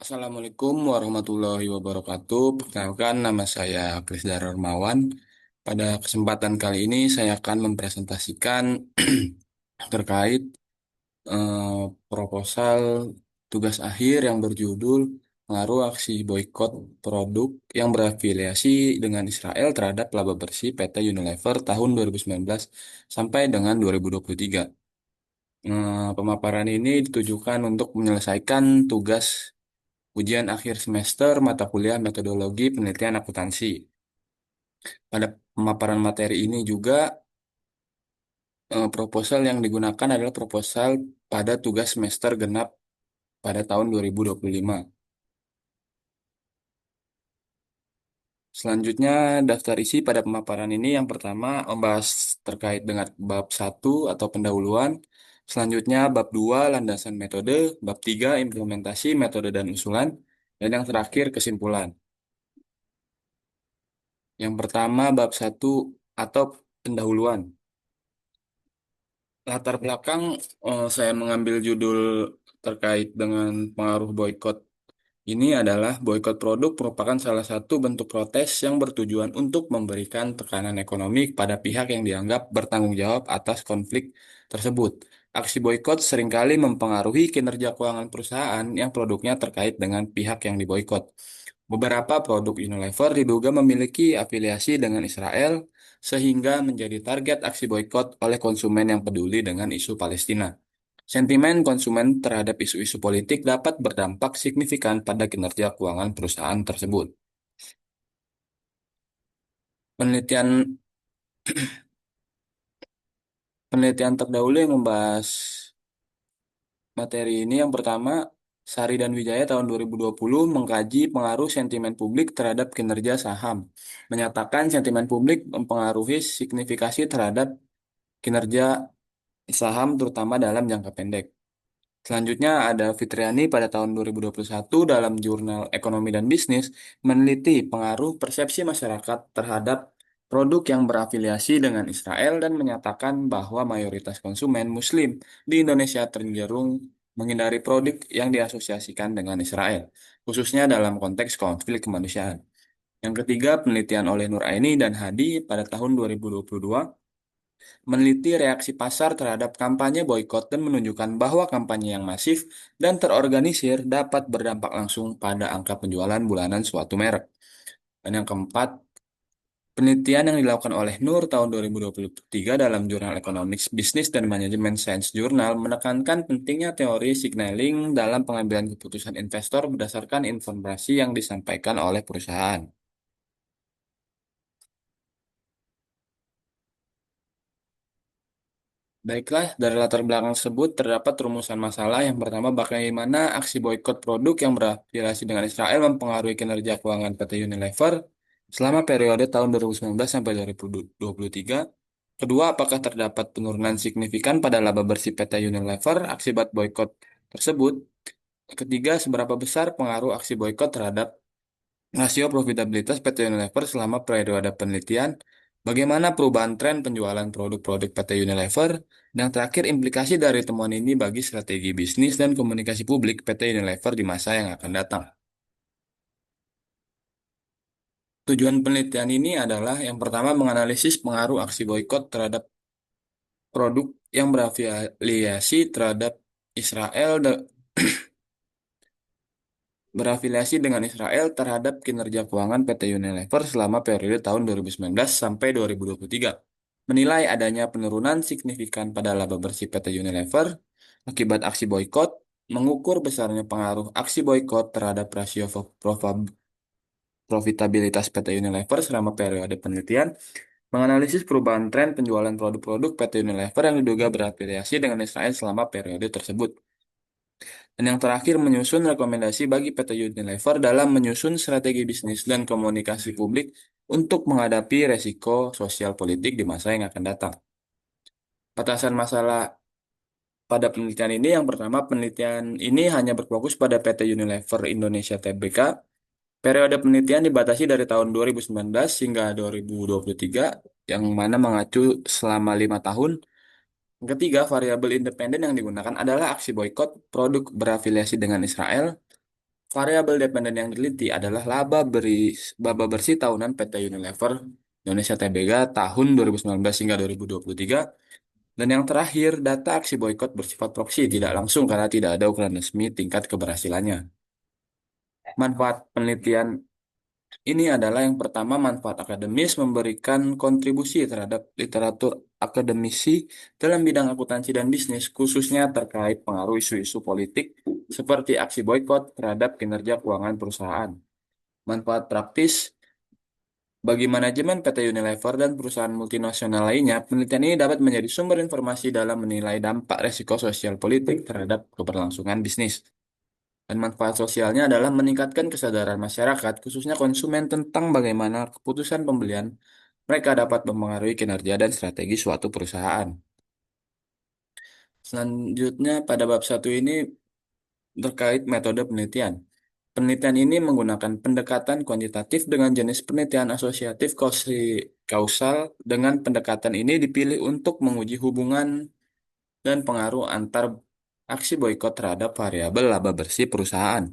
Assalamualaikum warahmatullahi wabarakatuh. Perkenalkan, nama saya Kris Darmawan. Pada kesempatan kali ini saya akan mempresentasikan terkait proposal tugas akhir yang berjudul Pengaruh Aksi Boikot Produk yang berafiliasi dengan Israel terhadap laba bersih PT Unilever tahun 2019 sampai dengan 2023. Pemaparan ini ditujukan untuk menyelesaikan tugas ujian akhir semester mata kuliah metodologi penelitian akuntansi. Pada pemaparan materi ini juga proposal yang digunakan adalah proposal pada tugas semester genap pada tahun 2025. Selanjutnya, daftar isi pada pemaparan ini yang pertama membahas terkait dengan bab satu atau pendahuluan, selanjutnya bab 2 landasan metode, bab 3 implementasi metode dan usulan, dan yang terakhir kesimpulan. Yang pertama bab satu atau pendahuluan. Latar belakang saya mengambil judul terkait dengan pengaruh boykot ini adalah boykot produk merupakan salah satu bentuk protes yang bertujuan untuk memberikan tekanan ekonomi kepada pihak yang dianggap bertanggung jawab atas konflik tersebut. Aksi boykot seringkali mempengaruhi kinerja keuangan perusahaan yang produknya terkait dengan pihak yang diboykot. Beberapa produk Unilever diduga memiliki afiliasi dengan Israel sehingga menjadi target aksi boykot oleh konsumen yang peduli dengan isu Palestina. Sentimen konsumen terhadap isu-isu politik dapat berdampak signifikan pada kinerja keuangan perusahaan tersebut. Penelitian penelitian terdahulu yang membahas materi ini yang pertama, Sari dan Wijaya tahun 2020 mengkaji pengaruh sentimen publik terhadap kinerja saham, menyatakan sentimen publik mempengaruhi signifikasi terhadap kinerja saham terutama dalam jangka pendek. Selanjutnya ada Fitriani pada tahun 2021 dalam jurnal Ekonomi dan Bisnis meneliti pengaruh persepsi masyarakat terhadap produk yang berafiliasi dengan Israel dan menyatakan bahwa mayoritas konsumen Muslim di Indonesia cenderung menghindari produk yang diasosiasikan dengan Israel, khususnya dalam konteks konflik kemanusiaan. Yang ketiga, penelitian oleh Nur Aini dan Hadi pada tahun 2022 meneliti reaksi pasar terhadap kampanye boykot dan menunjukkan bahwa kampanye yang masif dan terorganisir dapat berdampak langsung pada angka penjualan bulanan suatu merek. Dan yang keempat, penelitian yang dilakukan oleh Nur tahun 2023 dalam jurnal Economics, Business, dan Management Science Journal menekankan pentingnya teori signaling dalam pengambilan keputusan investor berdasarkan informasi yang disampaikan oleh perusahaan. Baiklah, dari latar belakang tersebut terdapat rumusan masalah. Yang pertama, bagaimana aksi boikot produk yang berafiliasi dengan Israel mempengaruhi kinerja keuangan PT Unilever selama periode tahun 2019 sampai 2023. Kedua, apakah terdapat penurunan signifikan pada laba bersih PT Unilever akibat boikot tersebut? Ketiga, seberapa besar pengaruh aksi boikot terhadap rasio profitabilitas PT Unilever selama periode penelitian, bagaimana perubahan tren penjualan produk-produk PT Unilever, dan terakhir implikasi dari temuan ini bagi strategi bisnis dan komunikasi publik PT Unilever di masa yang akan datang. Tujuan penelitian ini adalah yang pertama menganalisis pengaruh aksi boikot terhadap produk yang berafiliasi terhadap Israel berafiliasi dengan Israel terhadap kinerja keuangan PT Unilever selama periode tahun 2019 sampai 2023. Menilai adanya penurunan signifikan pada laba bersih PT Unilever akibat aksi boikot, mengukur besarnya pengaruh aksi boikot terhadap rasio profitabilitas PT Unilever selama periode penelitian, menganalisis perubahan tren penjualan produk-produk PT Unilever yang diduga berafiliasi dengan Israel selama periode tersebut. Dan yang terakhir, menyusun rekomendasi bagi PT Unilever dalam menyusun strategi bisnis dan komunikasi publik untuk menghadapi resiko sosial politik di masa yang akan datang. Petasan masalah pada penelitian ini, yang pertama, penelitian ini hanya berfokus pada PT Unilever Indonesia Tbk. Periode penelitian dibatasi dari tahun 2019 hingga 2023, yang mana mengacu selama 5 tahun. Yang ketiga, variabel independen yang digunakan adalah aksi boikot produk berafiliasi dengan Israel. Variabel dependen yang diteliti adalah laba bersih tahunan PT Unilever Indonesia Tbk tahun 2019 hingga 2023. Dan yang terakhir, data aksi boykot bersifat proksi, tidak langsung karena tidak ada ukuran resmi tingkat keberhasilannya. Manfaat penelitian ini adalah yang pertama, manfaat akademis memberikan kontribusi terhadap literatur akademisi dalam bidang akuntansi dan bisnis, khususnya terkait pengaruh isu-isu politik seperti aksi boykot terhadap kinerja keuangan perusahaan. Manfaat praktis bagi manajemen PT Unilever dan perusahaan multinasional lainnya, penelitian ini dapat menjadi sumber informasi dalam menilai dampak resiko sosial politik terhadap keberlangsungan bisnis. Dan manfaat sosialnya adalah meningkatkan kesadaran masyarakat, khususnya konsumen, tentang bagaimana keputusan pembelian mereka dapat mempengaruhi kinerja dan strategi suatu perusahaan. Selanjutnya, pada bab satu ini terkait metode penelitian. Penelitian ini menggunakan pendekatan kuantitatif dengan jenis penelitian asosiatif kausal. Dengan pendekatan ini dipilih untuk menguji hubungan dan pengaruh antar aksi boikot terhadap variabel laba bersih perusahaan.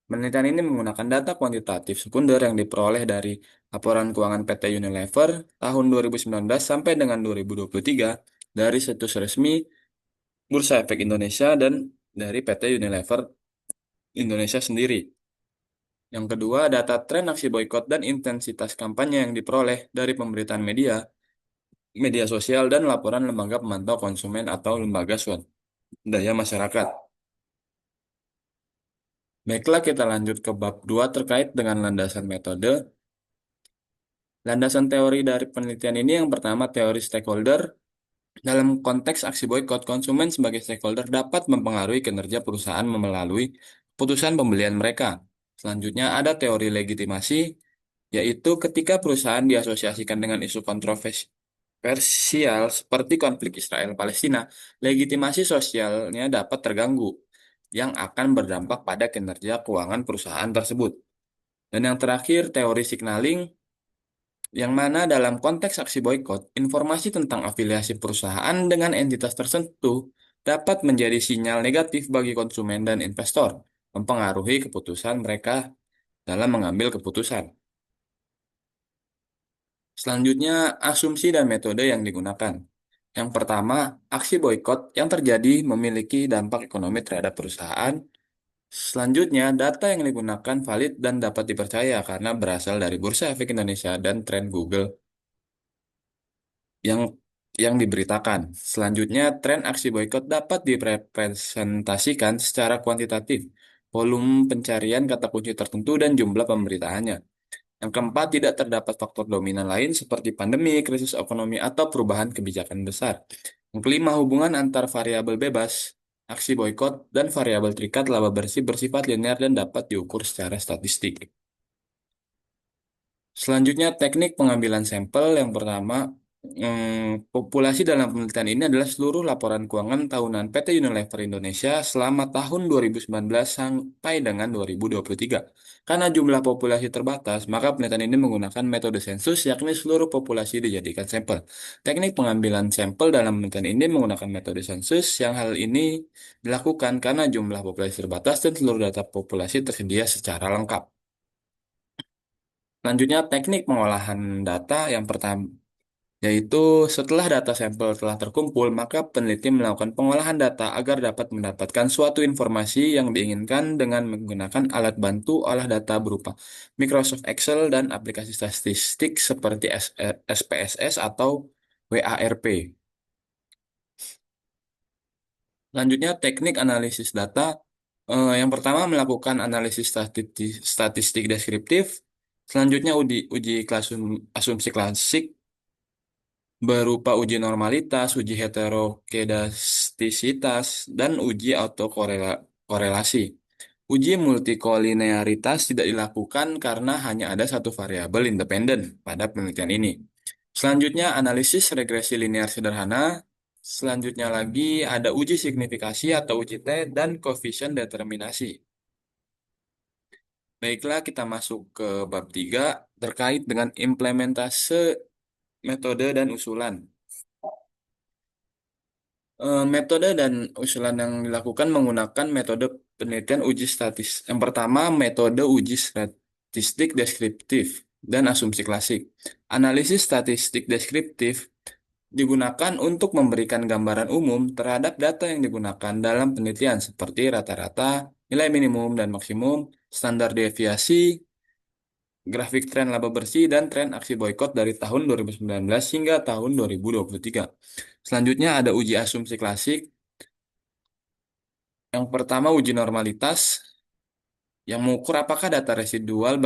Penelitian ini menggunakan data kuantitatif sekunder yang diperoleh dari laporan keuangan PT Unilever tahun 2019 sampai dengan 2023 dari situs resmi Bursa Efek Indonesia dan dari PT Unilever Indonesia sendiri. Yang kedua, data tren aksi boikot dan intensitas kampanye yang diperoleh dari pemberitaan media, media sosial, dan laporan lembaga pemantau konsumen atau lembaga swadaya masyarakat. Baiklah, kita lanjut ke bab 2 terkait dengan landasan metode. Landasan teori dari penelitian ini yang pertama, teori stakeholder. Dalam konteks aksi boikot, konsumen sebagai stakeholder dapat mempengaruhi kinerja perusahaan melalui keputusan pembelian mereka. Selanjutnya ada teori legitimasi, yaitu ketika perusahaan diasosiasikan dengan isu kontroversial seperti konflik Israel-Palestina, legitimasi sosialnya dapat terganggu, yang akan berdampak pada kinerja keuangan perusahaan tersebut. Dan yang terakhir, teori signaling, yang mana dalam konteks aksi boikot, informasi tentang afiliasi perusahaan dengan entitas tertentu dapat menjadi sinyal negatif bagi konsumen dan investor, mempengaruhi keputusan mereka dalam mengambil keputusan. Selanjutnya, asumsi dan metode yang digunakan. Yang pertama, aksi boikot yang terjadi memiliki dampak ekonomi terhadap perusahaan. Selanjutnya, data yang digunakan valid dan dapat dipercaya karena berasal dari Bursa Efek Indonesia dan tren Google yang yang diberitakan. Selanjutnya, tren aksi boikot dapat direpresentasikan secara kuantitatif, volume pencarian kata kunci tertentu dan jumlah pemberitaannya. Yang keempat, tidak terdapat faktor dominan lain seperti pandemi, krisis ekonomi, atau perubahan kebijakan besar. Yang kelima, hubungan antar variabel bebas, aksi boikot, dan variabel terikat laba bersih bersifat linear dan dapat diukur secara statistik. Selanjutnya, teknik pengambilan sampel yang pertama, populasi dalam penelitian ini adalah seluruh laporan keuangan tahunan PT Unilever Indonesia selama tahun 2019 sampai dengan 2023. Karena jumlah populasi terbatas, maka penelitian ini menggunakan metode sensus, yakni seluruh populasi dijadikan sampel. Teknik pengambilan sampel dalam penelitian ini menggunakan metode sensus, yang hal ini dilakukan karena jumlah populasi terbatas dan seluruh data populasi tersedia secara lengkap. Selanjutnya, teknik pengolahan data yang pertama, yaitu setelah data sampel telah terkumpul, maka peneliti melakukan pengolahan data agar dapat mendapatkan suatu informasi yang diinginkan dengan menggunakan alat bantu olah data berupa Microsoft Excel dan aplikasi statistik seperti SPSS atau WARP. Selanjutnya, teknik analisis data. Yang pertama, melakukan analisis statistik deskriptif. Selanjutnya, uji asumsi klasik berupa uji normalitas, uji heterokedastisitas, dan uji autokorelasi. Uji multikolinearitas tidak dilakukan karena hanya ada satu variabel independen pada penelitian ini. Selanjutnya, analisis regresi linear sederhana. Selanjutnya lagi ada uji signifikasi atau uji T dan koefisien determinasi. Baiklah, kita masuk ke bab 3 terkait dengan implementase metode dan usulan. Metode dan usulan yang dilakukan menggunakan metode penelitian uji statis. Yang pertama, metode uji statistik deskriptif dan asumsi klasik. Analisis statistik deskriptif digunakan untuk memberikan gambaran umum terhadap data yang digunakan dalam penelitian seperti rata-rata, nilai minimum dan maksimum, standar deviasi, grafik tren laba bersih, dan tren aksi boykot dari tahun 2019 hingga tahun 2023. Selanjutnya ada uji asumsi klasik. Yang pertama uji normalitas yang mengukur apakah data residual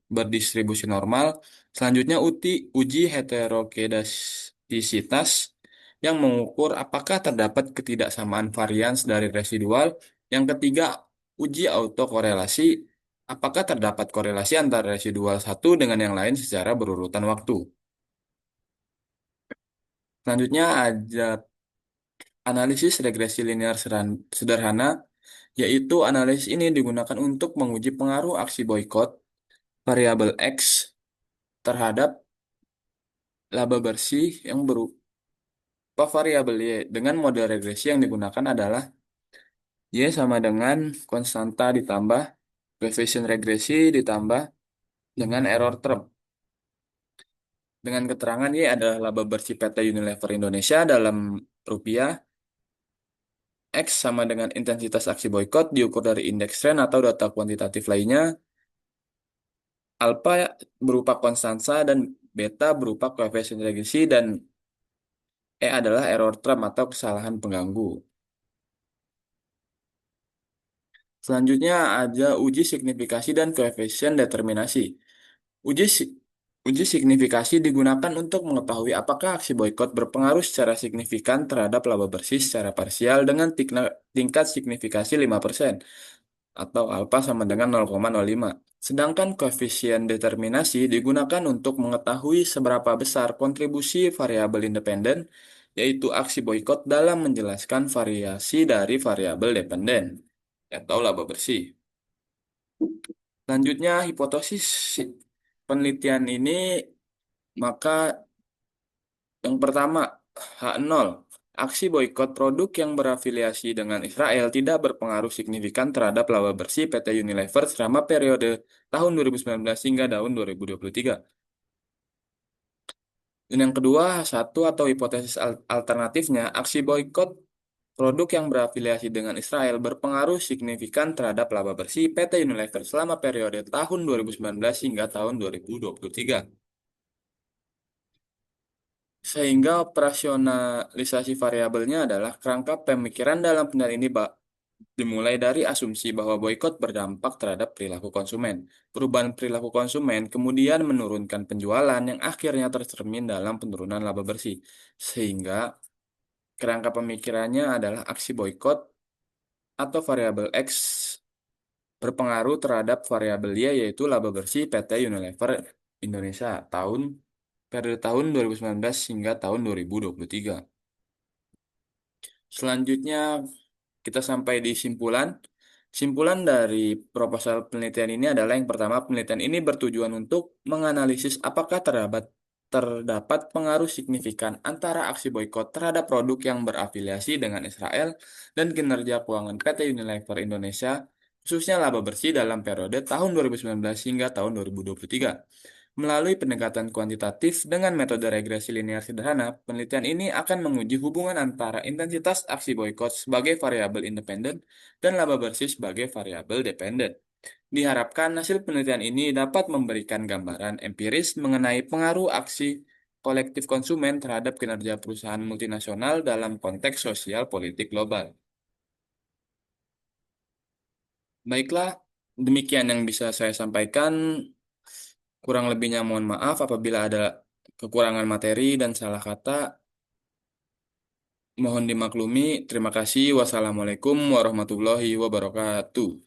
berdistribusi normal. Selanjutnya uji heterokedastisitas yang mengukur apakah terdapat ketidaksamaan varians dari residual. Yang ketiga, uji autokorelasi, apakah terdapat korelasi antara residual satu dengan yang lain secara berurutan waktu. Selanjutnya ada analisis regresi linear sederhana, yaitu analisis ini digunakan untuk menguji pengaruh aksi boykot variabel X terhadap laba bersih yang berupa variabel Y. Dengan model regresi yang digunakan adalah Y sama dengan konstanta ditambah koefisien regresi ditambah dengan error term. Dengan keterangan Y adalah laba bersih PT Unilever Indonesia dalam rupiah. X sama dengan intensitas aksi boykot diukur dari indeks tren atau data kuantitatif lainnya. Alpha berupa konstansa dan beta berupa koefisien regresi dan E adalah error term atau kesalahan pengganggu. Selanjutnya ada uji signifikasi dan koefisien determinasi. Uji si- Uji signifikasi digunakan untuk mengetahui apakah aksi boykot berpengaruh secara signifikan terhadap laba bersih secara parsial dengan tingkat signifikasi 5% atau alfa sama dengan 0,05. Sedangkan koefisien determinasi digunakan untuk mengetahui seberapa besar kontribusi variabel independen, yaitu aksi boykot dalam menjelaskan variasi dari variabel dependen atau laba bersih. Selanjutnya, hipotesis penelitian ini, maka yang pertama, H0. Aksi boykot produk yang berafiliasi dengan Israel tidak berpengaruh signifikan terhadap laba bersih PT Unilever selama periode tahun 2019 hingga tahun 2023. Dan yang kedua, satu atau hipotesis alternatifnya, aksi boykot produk yang berafiliasi dengan Israel berpengaruh signifikan terhadap laba bersih PT Unilever selama periode tahun 2019 hingga tahun 2023. Sehingga operasionalisasi variabelnya adalah kerangka pemikiran dalam penelitian ini dimulai dari asumsi bahwa boykot berdampak terhadap perilaku konsumen. Perubahan perilaku konsumen kemudian menurunkan penjualan yang akhirnya tercermin dalam penurunan laba bersih. Sehingga kerangka pemikirannya adalah aksi boykot atau variabel X berpengaruh terhadap variabel Y yaitu laba bersih PT Unilever Indonesia periode tahun 2019 hingga tahun 2023. Selanjutnya kita sampai di simpulan. Simpulan dari proposal penelitian ini adalah yang pertama, penelitian ini bertujuan untuk menganalisis apakah terdapat pengaruh signifikan antara aksi boykot terhadap produk yang berafiliasi dengan Israel dan kinerja keuangan PT Unilever Indonesia, khususnya laba bersih dalam periode tahun 2019 hingga tahun 2023. Melalui pendekatan kuantitatif dengan metode regresi linear sederhana, penelitian ini akan menguji hubungan antara intensitas aksi boykot sebagai variabel independen dan laba bersih sebagai variabel dependen. Diharapkan hasil penelitian ini dapat memberikan gambaran empiris mengenai pengaruh aksi kolektif konsumen terhadap kinerja perusahaan multinasional dalam konteks sosial politik global. Baiklah, demikian yang bisa saya sampaikan. Kurang lebihnya mohon maaf apabila ada kekurangan materi dan salah kata. Mohon dimaklumi. Terima kasih. Wassalamualaikum warahmatullahi wabarakatuh.